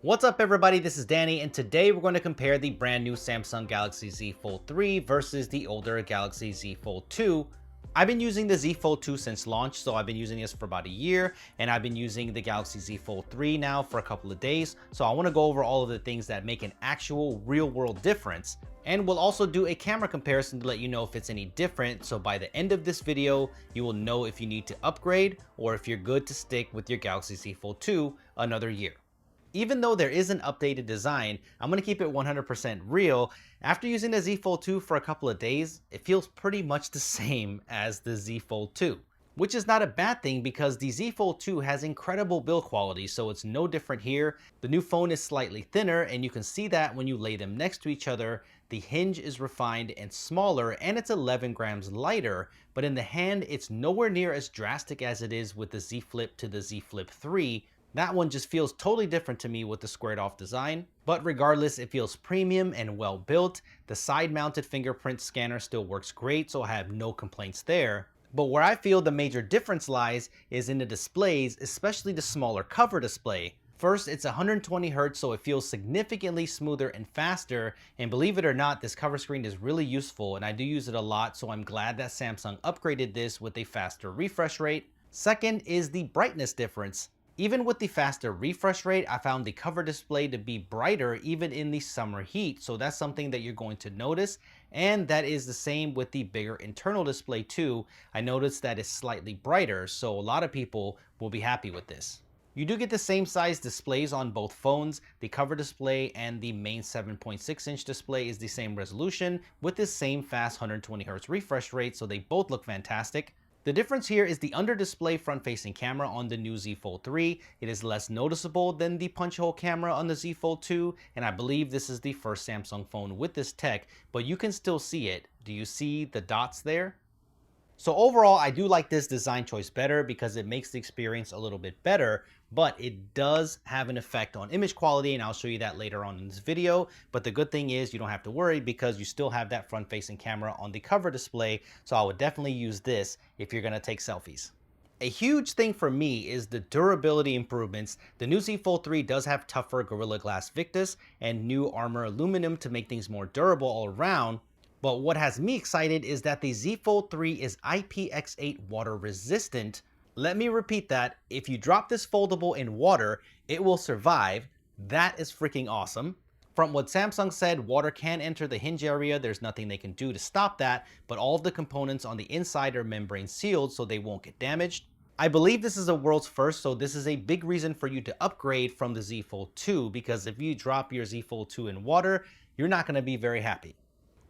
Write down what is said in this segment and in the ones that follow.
What's up everybody, this is Danny, and today we're going to compare the brand new Samsung Galaxy Z Fold 3 versus the older Galaxy Z Fold 2. I've been using the Z Fold 2 since launch, so I've been using this for about a year, and I've been using the Galaxy Z Fold 3 now for a couple of days, so I want to go over all of the things that make an actual real-world difference. And we'll also do a camera comparison to let you know if it's any different, so by the end of this video, you will know if you need to upgrade or if you're good to stick with your Galaxy Z Fold 2 another year. Even though there is an updated design, I'm going to keep it 100% real. After using the Z Fold 2 for a couple of days, it feels pretty much the same as the Z Fold 2. Which is not a bad thing because the Z Fold 2 has incredible build quality, so it's no different here. The new phone is slightly thinner, and you can see that when you lay them next to each other. The hinge is refined and smaller, and it's 11 grams lighter, but in the hand, it's nowhere near as drastic as it is with the Z Flip to the Z Flip 3. That one just feels totally different to me with the squared off design. But regardless, it feels premium and well built. The side mounted fingerprint scanner still works great, so I have no complaints there. But where I feel the major difference lies is in the displays, especially the smaller cover display. First, it's 120 Hz, so it feels significantly smoother and faster. And believe it or not, this cover screen is really useful and I do use it a lot, so I'm glad that Samsung upgraded this with a faster refresh rate. Second is the brightness difference. Even with the faster refresh rate, I found the cover display to be brighter even in the summer heat, so that's something that you're going to notice. And that is the same with the bigger internal display too. I noticed that it's slightly brighter, so a lot of people will be happy with this. You do get the same size displays on both phones. The cover display and the main 7.6-inch display is the same resolution with the same fast 120 Hz refresh rate, so they both look fantastic. The difference here is the under-display front-facing camera on the new Z Fold 3. It is less noticeable than the punch-hole camera on the Z Fold 2, and I believe this is the first Samsung phone with this tech, but you can still see it. Do you see the dots there? So overall, I do like this design choice better because it makes the experience a little bit better, but it does have an effect on image quality, and I'll show you that later on in this video. But the good thing is you don't have to worry because you still have that front-facing camera on the cover display, so I would definitely use this if you're gonna take selfies. A huge thing for me is the durability improvements. The new Z Fold 3 does have tougher Gorilla Glass Victus and new Armor aluminum to make things more durable all around. But what has me excited is that the Z Fold 3 is IPX8 water resistant. Let me repeat that. If you drop this foldable in water, it will survive. That is freaking awesome. From what Samsung said, water can enter the hinge area. There's nothing they can do to stop that, but all of the components on the inside are membrane sealed so they won't get damaged. I believe this is a world's first, so this is a big reason for you to upgrade from the Z Fold 2, because if you drop your Z Fold 2 in water, you're not going to be very happy.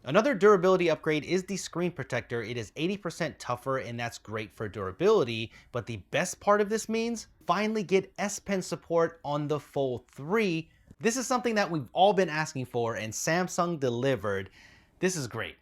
Another durability upgrade is the screen protector. It is 80% tougher, and that's great for durability, but the best part of this means finally get S Pen support on the Fold 3. This is something that we've all been asking for, and Samsung delivered. This is great.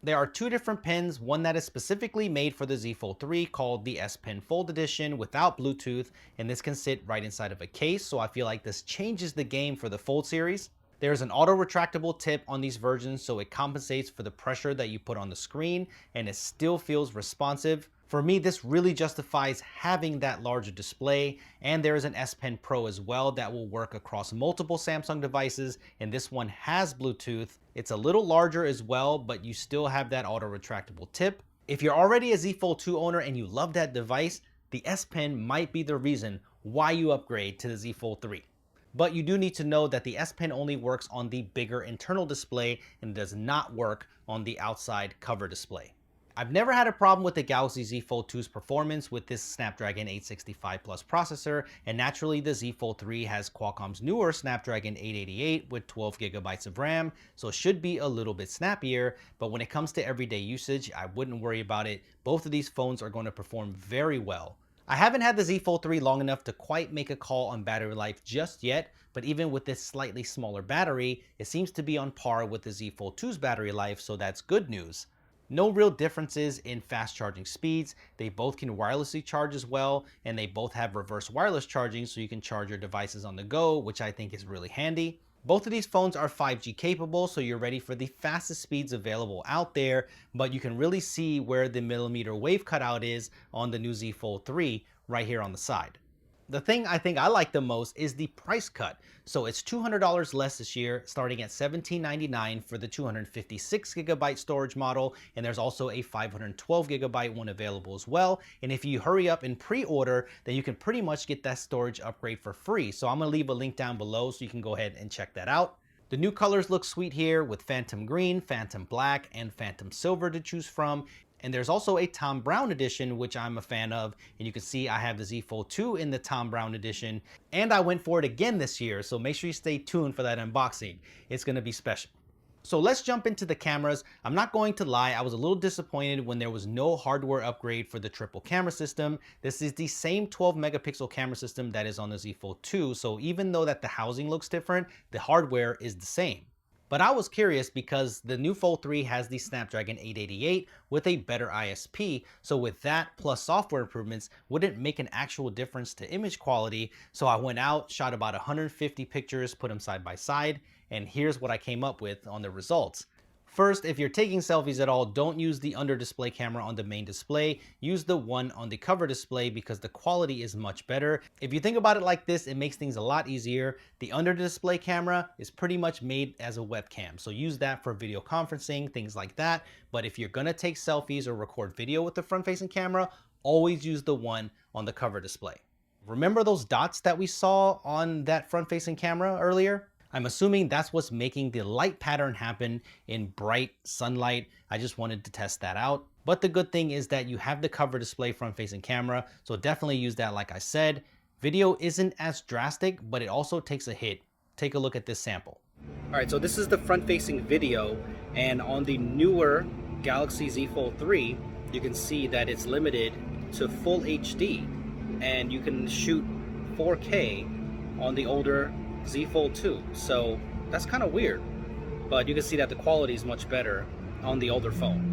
There are two different pens, one that is specifically made for the Z Fold 3 called the S Pen Fold Edition without Bluetooth, and this can sit right inside of a case, so I feel like this changes the game for the Fold series. There's an auto retractable tip on these versions, so it compensates for the pressure that you put on the screen, and it still feels responsive. For me, this really justifies having that larger display, and there is an S Pen Pro as well that will work across multiple Samsung devices, and this one has Bluetooth. It's a little larger as well, but you still have that auto retractable tip. If you're already a Z Fold 2 owner and you love that device, the S Pen might be the reason why you upgrade to the Z Fold 3. But you do need to know that the S Pen only works on the bigger internal display and does not work on the outside cover display. I've never had a problem with the Galaxy Z Fold 2's performance with this Snapdragon 865 Plus processor, and naturally the Z Fold 3 has Qualcomm's newer Snapdragon 888 with 12 gigabytes of RAM, so it should be a little bit snappier, but when it comes to everyday usage, I wouldn't worry about it. Both of these phones are going to perform very well. I haven't had the Z Fold 3 long enough to quite make a call on battery life just yet, but even with this slightly smaller battery, it seems to be on par with the Z Fold 2's battery life, so that's good news. No real differences in fast charging speeds. They both can wirelessly charge as well, and they both have reverse wireless charging, so you can charge your devices on the go, which I think is really handy. Both of these phones are 5G capable, so you're ready for the fastest speeds available out there, but you can really see where the millimeter wave cutout is on the new Z Fold 3 right here on the side. The thing I think I like the most is the price cut. So it's $200 less this year, starting at $17.99 for the 256GB storage model, and there's also a 512GB one available as well. And if you hurry up and pre-order, then you can pretty much get that storage upgrade for free. So I'm gonna leave a link down below so you can go ahead and check that out. The new colors look sweet here with Phantom Green, Phantom Black, and Phantom Silver to choose from. And there's also a Tom Brown edition, which I'm a fan of. And you can see I have the Z Fold 2 in the Tom Brown edition. And I went for it again this year, so make sure you stay tuned for that unboxing. It's gonna be special. So let's jump into the cameras. I'm not going to lie, I was a little disappointed when there was no hardware upgrade for the triple camera system. This is the same 12 megapixel camera system that is on the Z Fold 2. So even though that the housing looks different, the hardware is the same. But I was curious because the new Fold 3 has the Snapdragon 888 with a better ISP. So with that plus software improvements, would it make an actual difference to image quality? So I went out, shot about 150 pictures, put them side by side, and here's what I came up with on the results. First, if you're taking selfies at all, don't use the under display camera on the main display. Use the one on the cover display because the quality is much better. If you think about it like this, it makes things a lot easier. The under display camera is pretty much made as a webcam. So use that for video conferencing, things like that. But if you're gonna take selfies or record video with the front facing camera, always use the one on the cover display. Remember those dots that we saw on that front facing camera earlier? I'm assuming that's what's making the light pattern happen in bright sunlight. I just wanted to test that out. But the good thing is that you have the cover display front facing camera, so definitely use that like I said. Video isn't as drastic, but it also takes a hit. Take a look at this sample. All right, so this is the front facing video, and on the newer Galaxy Z Fold 3, you can see that it's limited to full HD, and you can shoot 4K on the older Z Fold 2, so that's kind of weird, but you can see that the quality is much better on the older phone.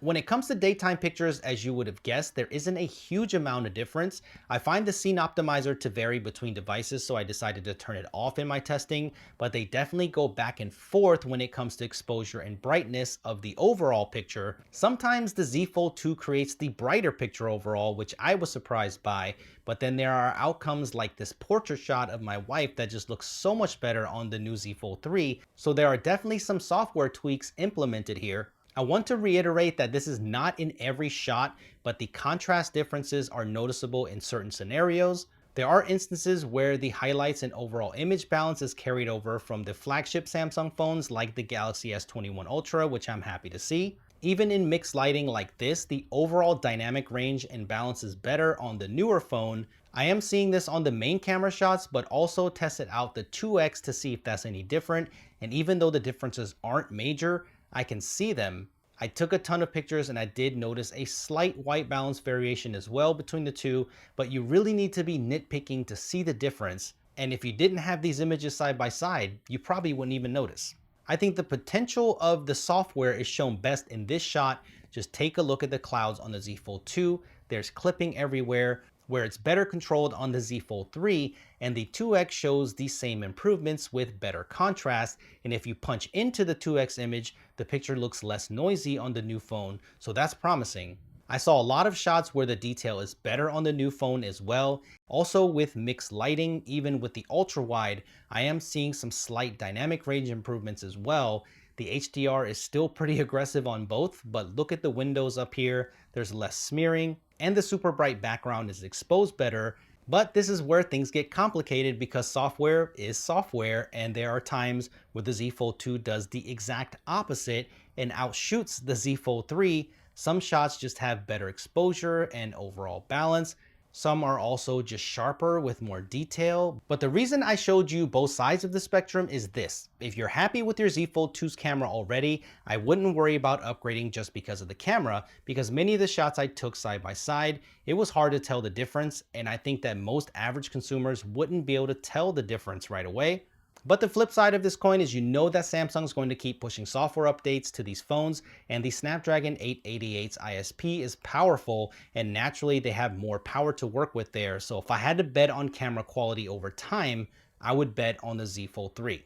When it comes to daytime pictures, as you would have guessed, there isn't a huge amount of difference. I find the scene optimizer to vary between devices, so I decided to turn it off in my testing, but they definitely go back and forth when it comes to exposure and brightness of the overall picture. Sometimes the Z Fold 2 creates the brighter picture overall, which I was surprised by, but then there are outcomes like this portrait shot of my wife that just looks so much better on the new Z Fold 3, so there are definitely some software tweaks implemented here. I want to reiterate that this is not in every shot, but the contrast differences are noticeable in certain scenarios. There are instances where the highlights and overall image balance is carried over from the flagship Samsung phones like the Galaxy S21 Ultra, which I'm happy to see. Even in mixed lighting like this, the overall dynamic range and balance is better on the newer phone. I am seeing this on the main camera shots, but also tested out the 2X to see if that's any different. And even though the differences aren't major, I can see them. I took a ton of pictures and I did notice a slight white balance variation as well between the two, but you really need to be nitpicking to see the difference. And if you didn't have these images side by side, you probably wouldn't even notice. I think the potential of the software is shown best in this shot. Just take a look at the clouds on the Z Fold 2. There's clipping everywhere, where it's better controlled on the Z Fold 3, and the 2X shows the same improvements with better contrast. And if you punch into the 2X image, the picture looks less noisy on the new phone, so that's promising. I saw a lot of shots where the detail is better on the new phone as well. Also with mixed lighting, even with the ultra wide, I am seeing some slight dynamic range improvements as well. The HDR is still pretty aggressive on both, but look at the windows up here. There's less smearing, and the super bright background is exposed better. But this is where things get complicated because software is software, and there are times where the Z Fold 2 does the exact opposite and outshoots the Z Fold 3. Some shots just have better exposure and overall balance. Some are also just sharper with more detail. But the reason I showed you both sides of the spectrum is this. If you're happy with your Z Fold 2's camera already, I wouldn't worry about upgrading just because of the camera, because many of the shots I took side by side, it was hard to tell the difference, and I think that most average consumers wouldn't be able to tell the difference right away. But the flip side of this coin is you know that Samsung's going to keep pushing software updates to these phones, and the Snapdragon 888's ISP is powerful, and naturally they have more power to work with there. So if I had to bet on camera quality over time, I would bet on the Z Fold 3.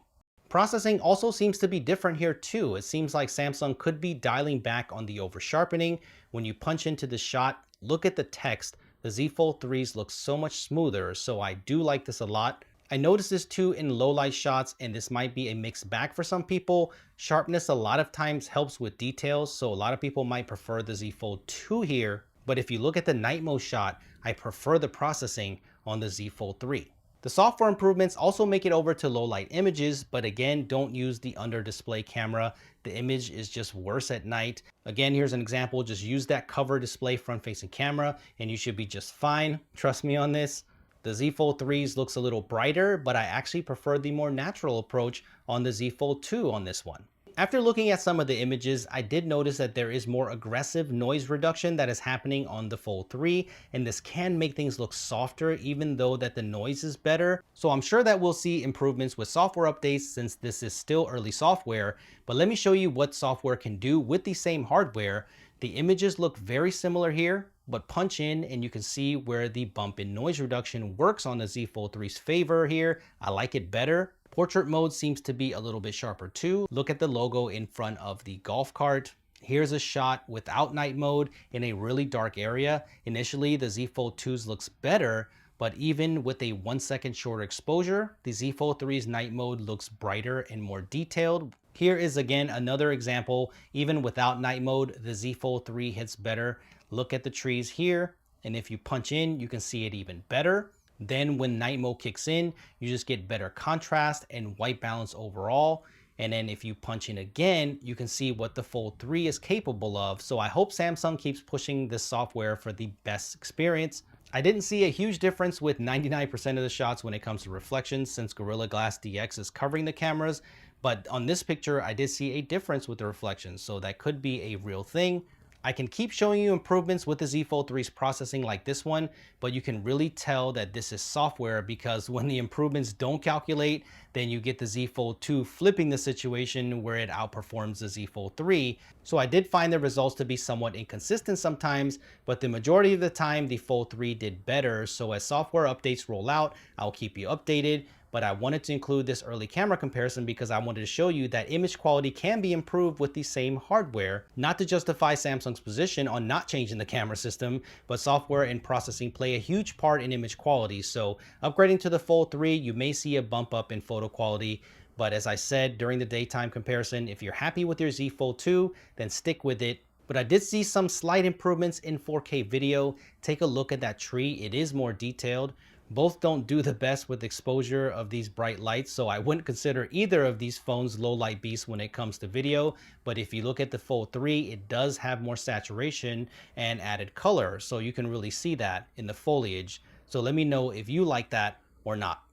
Processing also seems to be different here too. It seems like Samsung could be dialing back on the over sharpening. When you punch into the shot, look at the text. the Z Fold 3s look so much smoother, so I do like this a lot. I noticed this too in low light shots, and this might be a mixed bag for some people. Sharpness a lot of times helps with details, so a lot of people might prefer the Z Fold 2 here. But if you look at the night mode shot, I prefer the processing on the Z Fold 3. The software improvements also make it over to low light images, but again, don't use the under display camera. The image is just worse at night. Again, here's an example. Just use that cover display front facing camera and you should be just fine. Trust me on this. The Z Fold 3s looks a little brighter, but I actually prefer the more natural approach on the Z Fold 2 on this one. After looking at some of the images, I did notice that there is more aggressive noise reduction that is happening on the Fold 3, and this can make things look softer even though that the noise is better. So I'm sure that we'll see improvements with software updates since this is still early software, but let me show you what software can do with the same hardware. The images look very similar here, but punch in and you can see where the bump in noise reduction works on the Z Fold 3's favor here. I like it better. Portrait mode seems to be a little bit sharper too. Look at the logo in front of the golf cart. Here's a shot without night mode in a really dark area. Initially, the Z Fold 2's looks better, but even with a 1 second shorter exposure, the Z Fold 3's night mode looks brighter and more detailed. Here is again another example. Even without night mode, the Z Fold 3 hits better. Look at the trees here, and if you punch in, you can see it even better. Then when night mode kicks in, you just get better contrast and white balance overall. And then if you punch in again, you can see what the Fold 3 is capable of. So I hope Samsung keeps pushing this software for the best experience. I didn't see a huge difference with 99% of the shots when it comes to reflections since Gorilla Glass DX is covering the cameras. But on this picture, I did see a difference with the reflections. So that could be a real thing. I can keep showing you improvements with the Z Fold 3's processing like this one, but you can really tell that this is software because when the improvements don't calculate, then you get the Z Fold 2 flipping the situation where it outperforms the Z Fold 3. So I did find the results to be somewhat inconsistent sometimes, but the majority of the time the Fold 3 did better. So as software updates roll out, I'll keep you updated. But I wanted to include this early camera comparison because I wanted to show you that image quality can be improved with the same hardware. Not to justify Samsung's position on not changing the camera system, but software and processing play a huge part in image quality. So upgrading to the Fold 3, you may see a bump up in photo quality. But as I said during the daytime comparison, if you're happy with your Z Fold 2, then stick with it. But I did see some slight improvements in 4K video. Take a look at that tree, it is more detailed. Both don't do the best with exposure of these bright lights, so I wouldn't consider either of these phones low light beasts when it comes to video. But if you look at the Fold 3, it does have more saturation and added color, so you can really see that in the foliage. So let me know if you like that or not.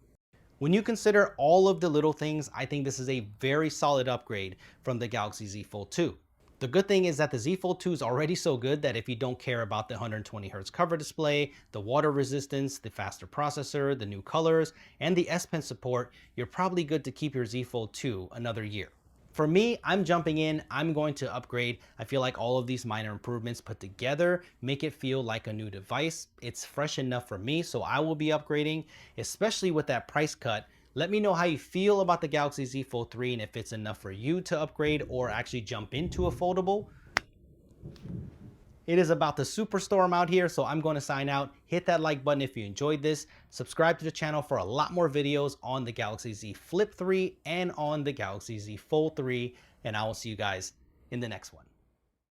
When you consider all of the little things, I think this is a very solid upgrade from the Galaxy Z Fold 2. The good thing is that the Z Fold 2 is already so good that if you don't care about the 120Hz cover display, the water resistance, the faster processor, the new colors, and the S Pen support, you're probably good to keep your Z Fold 2 another year. For me, I'm jumping in, I'm going to upgrade. I feel like all of these minor improvements put together make it feel like a new device. It's fresh enough for me, so I will be upgrading, especially with that price cut. Let me know how you feel about the Galaxy Z Fold 3 and if it's enough for you to upgrade or actually jump into a foldable. It is about the superstorm out here, so I'm going to sign out. Hit that like button if you enjoyed this. Subscribe to the channel for a lot more videos on the Galaxy Z Flip 3 and on the Galaxy Z Fold 3. And I will see you guys in the next one.